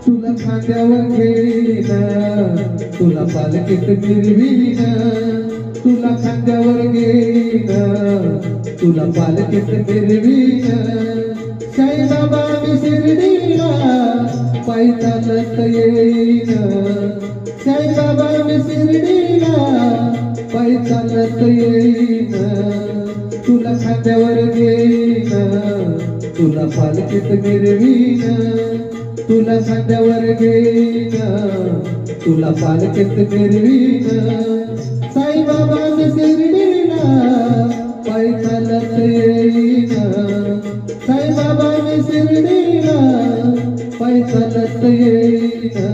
तुला खांद्यावर घेईन, तुला पालखीत फिरवीन, तुला खांद्यावर घेईन, तुला पालखीत फिरवीन. साईबाबा मी शिर्डीला पायी चालत येईन, साईबाबा मी शिर्डीला पायी चालत येईन. तुला खांद्यावर घेईन, तुला पालखीत फिरवीन, तुला खांद्यावर घेईन, तुला पालखीत फिरवीन. साईबाबा मी शिर्डीला पायी चालत येईन, साईबाबा मी शिर्डीला पायी चालत येईन.